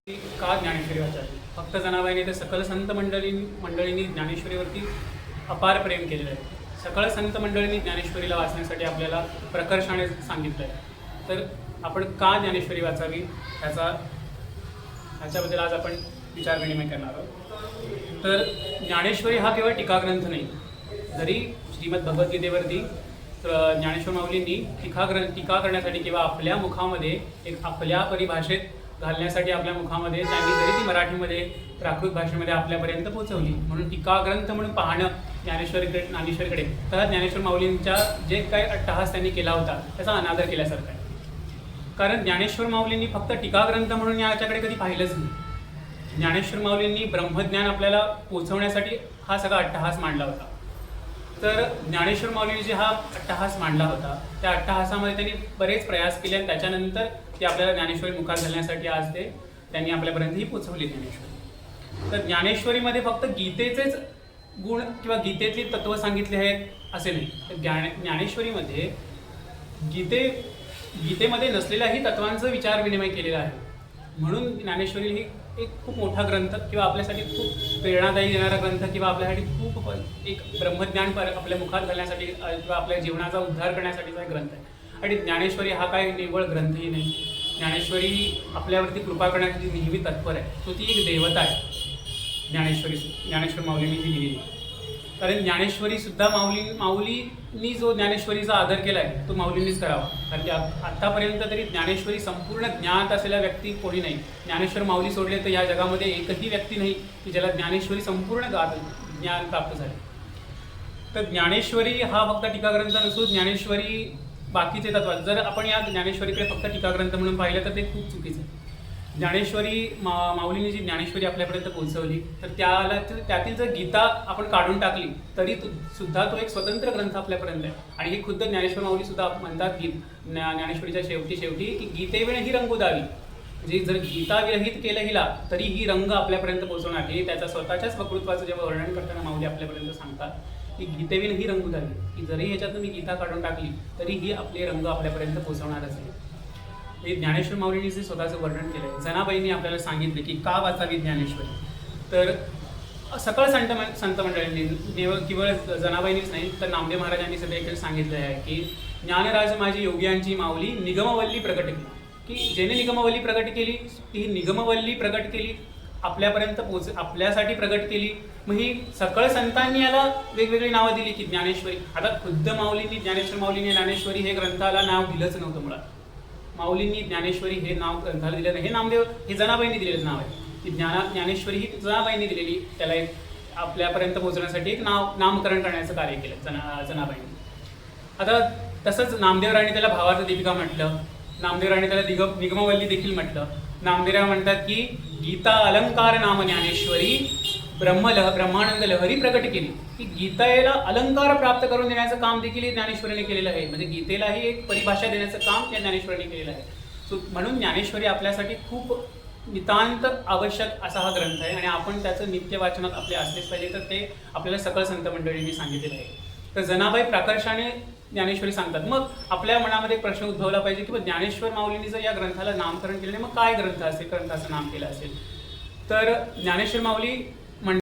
का ज्ञानेश्वरी वाचावी? फक्त जनाबाईने ते सकल संत मंडळींनी ज्ञानेश्वरीवरती अपार प्रेम केलेलं आहे. सकल संत मंडळींनी ज्ञानेश्वरीला वाचण्यासाठी आपल्याला प्रकर्षाने सांगितलं आहे. तर आपण का ज्ञानेश्वरी वाचावी ह्याच्याबद्दल आज आपण विचार विनिमय करणार आहोत. तर ज्ञानेश्वरी हा केवळ टीकाग्रंथ नाही. जरी श्रीमद भगवद्गीतेवरती ज्ञानेश्वर माऊलींनी टीका करण्यासाठी किंवा आपल्या मुखामध्ये एक आपल्या परिभाषेत घालण्यासाठी आपल्या मुखामध्ये त्यांनी जरी ती मराठीमध्ये प्राकृत भाषेमध्ये आपल्यापर्यंत पोहोचवली, म्हणून टीकाग्रंथ म्हणून पाहणं ज्ञानेश्वरीकडे तर ज्ञानेश्वर माऊलींच्या जे काही अट्टहास त्यांनी केला होता त्याचा अनादर केल्यासारखा आहे. कारण ज्ञानेश्वर माऊलींनी फक्त टीकाग्रंथ म्हणून याच्याकडे कधी पाहिलंच नाही. ज्ञानेश्वर माऊलींनी ब्रह्मज्ञान आपल्याला पोचवण्यासाठी हा सगळा अट्टहास मांडला होता. तर ज्ञानेश्वर माऊलींनी जे हा अट्टहास मांडला होता त्या अट्टहासामध्ये त्यांनी बरेच प्रयास केले आणि त्याच्यानंतर ते आपल्याला ज्ञानेश्वरी मुखात घालण्यासाठी आज त्यांनी आपल्यापर्यंत ही पोचवली ज्ञानेश्वरी. तर ज्ञानेश्वरीमध्ये फक्त गीतेचेच गुण किंवा गीतेतली तत्त्व सांगितले आहेत असे नाही. तर ज्ञानेश्वरीमध्ये गीतेमध्ये नसलेल्याही तत्वांचा विचार विनिमय केलेला आहे. म्हणून ज्ञानेश्वरी ही एक खूप मोठा ग्रंथ किंवा आपल्यासाठी खूप प्रेरणादायी देणारा ग्रंथ किंवा आपल्यासाठी खूप एक ब्रह्मज्ञान आपल्या मुखात घालण्यासाठी किंवा आपल्या जीवनाचा उद्धार करण्यासाठीचा एक ग्रंथ आहे. आणि ज्ञानेश्वरी हा काय निव्वळ ग्रंथही नाही. ज्ञानेश्वरी आपल्यावरती कृपा करण्यासाठी नेहमी तत्पर आहे. तो ती एक देवता आहे. ज्ञानेश्वर माऊलींनी जी लिहिली. कारण ज्ञानेश्वरी सुद्धा माऊलींनी जो ज्ञानेश्वरीचा आदर केला आहे तो माऊलींनीच करावा. कारण की आत्तापर्यंत तरी ज्ञानेश्वरी संपूर्ण ज्ञात असलेल्या व्यक्ती कोणी नाही. ज्ञानेश्वर माऊली सोडले तर या जगामध्ये एकही व्यक्ती नाही की ज्याला ज्ञानेश्वरी संपूर्ण ज्ञान प्राप्त झाले. तर ज्ञानेश्वरी हा फक्त टीकाग्रंथ नसून ज्ञानेश्वरी बाकीचे तत्व. जर आपण या ज्ञानेश्वरीकडे फक्त टीकाग्रंथ म्हणून पाहिलं तर ते खूप चुकीचं आहे. ज्ञानेश्वरी माऊलींनी जी ज्ञानेश्वरी आपल्यापर्यंत पोहोचवली तर त्यातील जर गीता आपण काढून टाकली तरी सुद्धा तो एक स्वतंत्र ग्रंथ आपल्यापर्यंत आहे. आणि ही खुद्द ज्ञानेश्वर माऊली सुद्धा म्हणतात ज्ञानेश्वरीच्या शेवटी की गीतेविण ही रंगू द्यावी. म्हणजे जर गीता विरहित केलं हिला तरी ही रंग आपल्यापर्यंत पोहोचवणार. हे त्याच्या स्वतःच्याच वक्तृत्वाचं जेव्हा वर्णन करताना माऊली आपल्यापर्यंत सांगतात की गीतेविण ही रंगू द्यावी, की जरी ह्याच्यातून मी गीता काढून टाकली तरी ही आपले रंग आपल्यापर्यंत पोहोचवणारच आहे. हे ज्ञानेश्वर माऊलींनी जे स्वतःचं वर्णन केलं आहे. जनाबाईंनी आपल्याला सांगितले की का वाचावी ज्ञानेश्वरी. तर सकळ संत मंडळींनी केवळ जनाबाईंनीच नाही तर नामदेव महाराजांनी सुद्धा देखील सांगितलं आहे की ज्ञानराज माझी योग्यांची माऊली निगमवल्ली प्रकट केली. की जेणे निगमवल्ली प्रकट केली ती निगमवल्ली प्रकट केली आपल्यापर्यंत आपल्यासाठी प्रकट केली. मग ही सकळ संतांनी याला वेगवेगळी नावं दिली की ज्ञानेश्वरी. आता खुद्द ज्ञानेश्वर माऊलींनी ज्ञानेश्वरी हे ग्रंथाला नाव दिलंच नव्हतं. मुळात माऊलींनी ज्ञानेश्वरी हे नाव ग्रंथाला दिलं नाही. हे नामदेव हे जनाबाईंनी दिलेलं नाव आहे की ज्ञानेश्वरी ही जनाबाईंनी दिलेली. त्याला एक आपल्यापर्यंत पोहोचण्यासाठी एक नामकरण करण्याचं कार्य केलं जनाबाईंनी. आता तसंच नामदेवराणी त्याला भावार्थ दीपिका म्हटलं. नामदेवराणी त्याला निगमवल्ली देखील म्हटलं. नामदेवराव म्हणतात की गीता अलंकार नाम ज्ञानेश्वरी ब्रह्मानंद लहरी प्रकट केली. की गीतेला अलंकार प्राप्त करून देण्याचं काम देखील ज्ञानेश्वरीने केलेलं आहे. म्हणजे गीतेलाही एक परिभाषा देण्याचं काम त्या ज्ञानेश्वरीने केलेलं आहे. म्हणून ज्ञानेश्वरी आपल्यासाठी खूप नितांत आवश्यक असा हा ग्रंथ आहे आणि आपण त्याचं नित्य वाचनात आपले असलेच पाहिजे. तर ते आपल्याला सकळ संत मंडळींनी सांगितलेलं आहे. तर जनाबाई प्राकर्षाने ज्ञानेश्वरी सांगतात. मग आपल्या मनामध्ये प्रश्न उद्भवला पाहिजे की ज्ञानेश्वर माऊलींनी जर या ग्रंथाला नामकरण केलं नाही मग काय ग्रंथाचं नाम केलं असेल. तर ज्ञानेश्वर माऊली